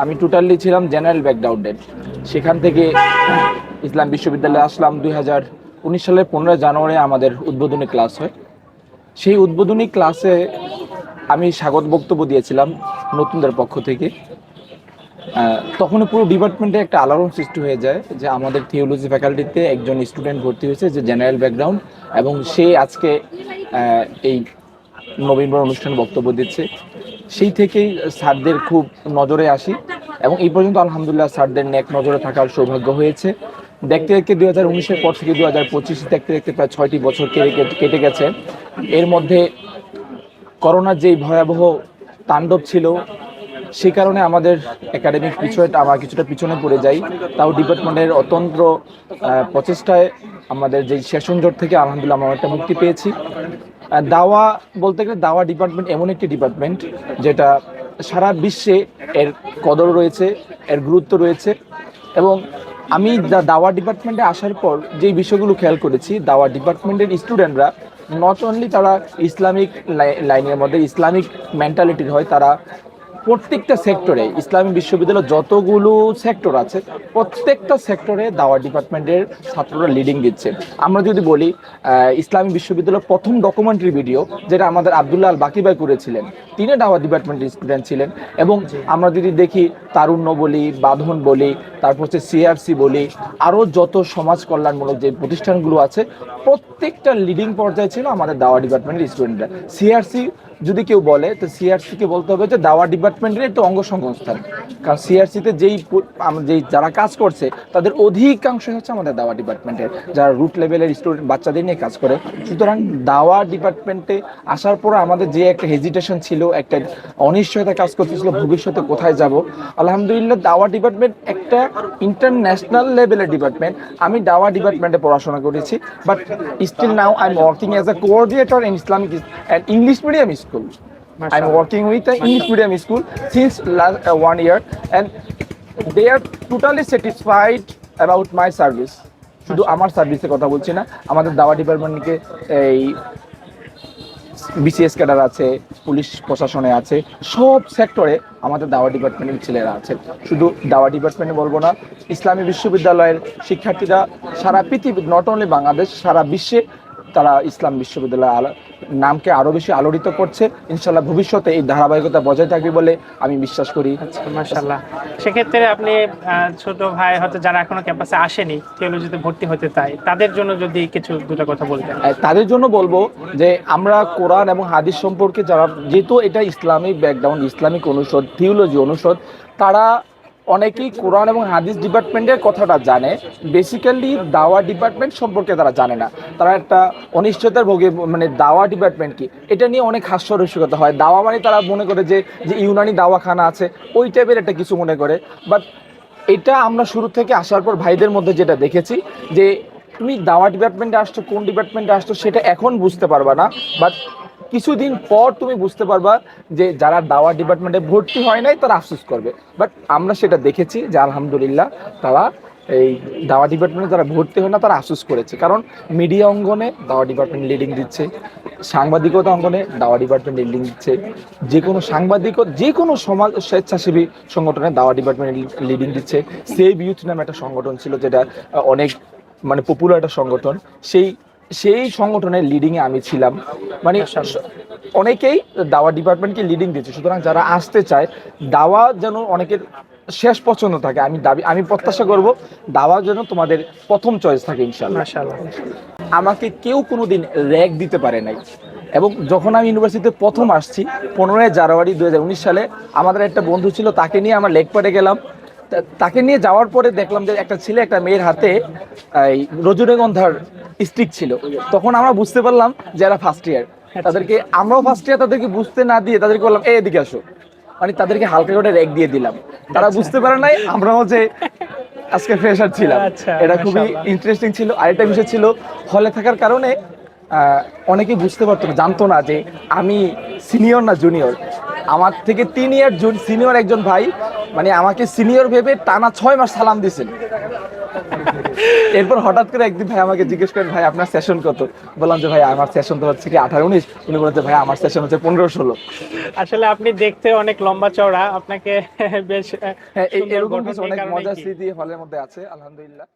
আমি টোটালি ছিলাম জেনারেল ব্যাকগ্রাউন্ডের। সেখান থেকে ইসলাম বিশ্ববিদ্যালয়ে আসলাম 2019 সালের 15 জানুয়ারি আমাদের উদ্বোধনী ক্লাস হয়। সেই উদ্বোধনী ক্লাসে আমি স্বাগত বক্তব্য দিয়েছিলাম নতুনদের পক্ষ থেকে। তখন পুরো ডিপার্টমেন্টে একটা আলোড়ন সৃষ্টি হয়ে যায় যে আমাদের থিওলজি ফ্যাকাল্টিতে একজন স্টুডেন্ট ভর্তি হয়েছে যে জেনারেল ব্যাকগ্রাউন্ড, এবং সে আজকে এই নভেম্বর অনুষ্ঠানে বক্তব্য দিচ্ছে। সেই থেকেই স্যারদের খুব নজরে আসি এবং এই পর্যন্ত আলহামদুলিল্লাহ স্যারদের নেক নজরে থাকার সৌভাগ্য হয়েছে। দেখতে দেখতে 2019-এর পর থেকে 2025 দেখতে দেখতে প্রায় 6টি বছর কেটে গেছে। এর মধ্যে করোনার যেই ভয়াবহ তাণ্ডব ছিল, সেই কারণে আমাদের একাডেমিক আমরা কিছুটা পিছনে পড়ে যাই। তাও ডিপার্টমেন্টের অতন্ত্র প্রচেষ্টায় আমাদের যে সেশন জট থেকে আলহামদুলিল্লাহ আমরা একটা মুক্তি পেয়েছি। দাওয়া বলতে গেলে দাওয়া ডিপার্টমেন্ট এমন একটি ডিপার্টমেন্ট যেটা সারা বিশ্বে এর কদর রয়েছে, এর গুরুত্ব রয়েছে। এবং আমি দাওয়া ডিপার্টমেন্টে আসার পর যেই বিষয়গুলো খেয়াল করেছি, দাওয়া ডিপার্টমেন্টের স্টুডেন্টরা নট অনলি তারা ইসলামিক লাইনের মধ্যে ইসলামিক মেন্টালিটির হয়, তারা প্রত্যেকটা সেক্টরে ইসলামী বিশ্ববিদ্যালয়ের যতগুলো সেক্টর আছে প্রত্যেকটা সেক্টরে দাওয়া ডিপার্টমেন্টের ছাত্ররা লিডিং দিচ্ছে। আমরা যদি বলি ইসলামী বিশ্ববিদ্যালয়ের প্রথম ডকুমেন্টারি ভিডিও যেটা আমাদের আব্দুল্লাহ আল বাকি ভাই করেছিলেন, তিনি দাওয়া ডিপার্টমেন্টের স্টুডেন্ট ছিলেন। এবং আমরা যদি দেখি তারুণ্য বলি, বাঁধন বলি, তারপর হচ্ছে সিআরসি বলি, আরও যত সমাজ কল্যাণমূলক যে প্রতিষ্ঠানগুলো আছে প্রত্যেকটা লিডিং পর্যায়ে ছিল আমাদের দাওয়া ডিপার্টমেন্টের স্টুডেন্টরা। সিআরসি যদি কেউ বলে তো সিআরসিকে বলতে হবে যে দাওয়া ডিপার্টমেন্টের একটা অঙ্গ সংস্থান, কারণ সিআরসিতে যেই যারা কাজ করছে তাদের অধিকাংশ হচ্ছে আমাদের দাওয়া ডিপার্টমেন্টের, যারা রুট লেভেলের স্টুডেন্ট বাচ্চাদের নিয়ে কাজ করে। সুতরাং দাওয়া ডিপার্টমেন্টে আসার পর আমাদের যে একটা হেজিটেশন ছিল, একটা অনিশ্চয়তা কাজ করতেছিল ভবিষ্যতে কোথায় যাব, আলহামদুলিল্লাহ দাওয়া ডিপার্টমেন্ট একটা ইন্টারন্যাশনাল লেভেলের ডিপার্টমেন্ট। আমি দাওয়া ডিপার্টমেন্টে পড়াশোনা করেছি, but still now I am working as a coordinator in Islamic and English medium school. I'm working with an English medium school since last 1 year, and they are totally satisfied about my service. শুধু আমার সার্ভিসের কথা বলছি না, আমাদের দাওয়া ডিপার্টমেন্টকে এই বিসিএস ক্যাডার আছে, পুলিশ প্রশাসনে আছে, সব সেক্টরে আমাদের দাওয়া ডিপার্টমেন্টের ছেলেরা আছে। শুধু দাওয়া ডিপার্টমেন্টে বলবো না, ইসলামী বিশ্ববিদ্যালয়ের শিক্ষার্থীরা সারা পৃথিবী, নট অনলি বাংলাদেশ, সারা বিশ্বে তারা ইসলাম বিশ্ববিদ্যালয় নামকে আরো বেশি আলোড়িত করছে। ইনশাল্লাহ ভবিষ্যতে এই ধারাবাহিকতা বজায় থাকবে বলে আমি বিশ্বাস করি। মাশাআল্লাহ। সেক্ষেত্রে আপনি ছোট ভাই হয়তো যারা এখনো ক্যাম্পাসে আসেনি, থিওলজিতে ভর্তি হতে চায়, তাদের জন্য যদি কিছু দুটো কথা বলতেন। তাদের জন্য বলবো যে আমরা কোরআন এবং হাদিস সম্পর্কে যারা, যেহেতু এটা ইসলামিক ব্যাকগ্রাউন্ড, ইসলামিক অনুষদ, থিওলজি অনুষদ, তারা অনেকেই কোরআন এবং হাদিস ডিপার্টমেন্টের কথাটা জানে, বেসিক্যালি দাওয়া ডিপার্টমেন্ট সম্পর্কে তারা জানে না। তারা একটা অনিশ্চয়তার ভোগে, মানে দাওয়া ডিপার্টমেন্ট কি এটা নিয়ে অনেক হাস্যরসিকতা হয়। দাওয়া মানে তারা মনে করে যে ইউনানি দাওয়াখানা আছে, ওই টাইপের একটা কিছু মনে করে। বাট এটা আমরা শুরু থেকে আসার পর ভাইদের মধ্যে যেটা দেখেছি যে তুমি দাওয়া ডিপার্টমেন্টে আসছো, কোন ডিপার্টমেন্টে আসছো সেটা এখন বুঝতে পারবা না, বাট কিছুদিন পর তুমি বুঝতে পারবা যে যারা দাওয়া ডিপার্টমেন্টে ভর্তি হয় নাই তারা আফসোস করবে। বাট আমরা সেটা দেখেছি যে আলহামদুলিল্লাহ তারা এই দাওয়া ডিপার্টমেন্টে যারা ভর্তি হয় না তারা আফসোস করেছে, কারণ মিডিয়া অঙ্গনে দাওয়া ডিপার্টমেন্ট লিডিং দিচ্ছে, সাংবাদিকতা অঙ্গনে দাওয়া ডিপার্টমেন্ট লিডিং দিচ্ছে, যে কোনো সমাজ স্বেচ্ছাসেবী সংগঠনে দাওয়া ডিপার্টমেন্ট লিডিং দিচ্ছে। সেভ ইউথ নামে একটা সংগঠন ছিল যেটা অনেক মানে পপুলার একটা সংগঠন, সেই সংগঠনের লিডিংয়ে আমি ছিলাম। মানে অনেকেই দাওয়া ডিপার্টমেন্টকে লিডিং দিচ্ছে। সুতরাং যারা আসতে চায়, দাওয়া যেন অনেকের শেষ পছন্দ থাকে, আমি প্রত্যাশা করব দাওয়া যেন তোমাদের প্রথম চয়েস থাকে ইনশাআল্লাহ। মাশাআল্লাহ। আমাকে কেউ কোনোদিন র্যাগ দিতে পারে নাই। এবং যখন আমি ইউনিভার্সিটিতে প্রথম আসছি 15 জানুয়ারি 2019 সালে, আমাদের একটা বন্ধু ছিল, তাকে নিয়ে আমরা লেকপাড়ে গেলাম। তাকে নিয়ে যাওয়ার পরে দেখলাম যে একটা ছেলে একটা মেয়ের হাতে এই রজনীগন্ধার স্টিক ছিল। তখন আমরা বুঝতে পারলাম যারা ফার্স্ট ইয়ার, আমরাও ফার্স্ট ইয়ার, তাদেরকে বুঝতে না দিয়ে তাদেরকে বললাম এদিকে আসো, মানে তাদেরকে হালকা করে র্যাগ দিয়ে দিলাম। তারা বুঝতে পারে নাই আমরাও যে আজকে ফ্রেশার ছিলাম। এটা খুবই ইন্টারেস্টিং ছিল। আরেকটা বিষয় ছিল, হলে থাকার কারণে অনেকে বুঝতে পারতো না, জানতো না যে আমি সিনিয়র না জুনিয়র। আমার থেকে 3 ইয়ার সিনিয়র একজন ভাই মানে আমাকে সিনিয়র ভেবে টানা 6 মাস সালাম দিয়েছেন। এরপর হঠাৎ করে একদিন ভাই আমাকে জিজ্ঞেস করেন, ভাই আপনার সেশন কত? বললাম যে ভাই আমার সেশন তো হচ্ছে কি 18-19। উনি বলতে ভাই আমার সেশন হচ্ছে 15-16। আসলে আপনি দেখতে অনেক লম্বা চওড়া, আপনাকে বেশ হ্যাঁ, সুন্দর এরকম গঠন, কিছু এই অনেক কারণেই মজার কি স্মৃতি হলের মধ্যে আছে, আলহামদুলিল্লাহ।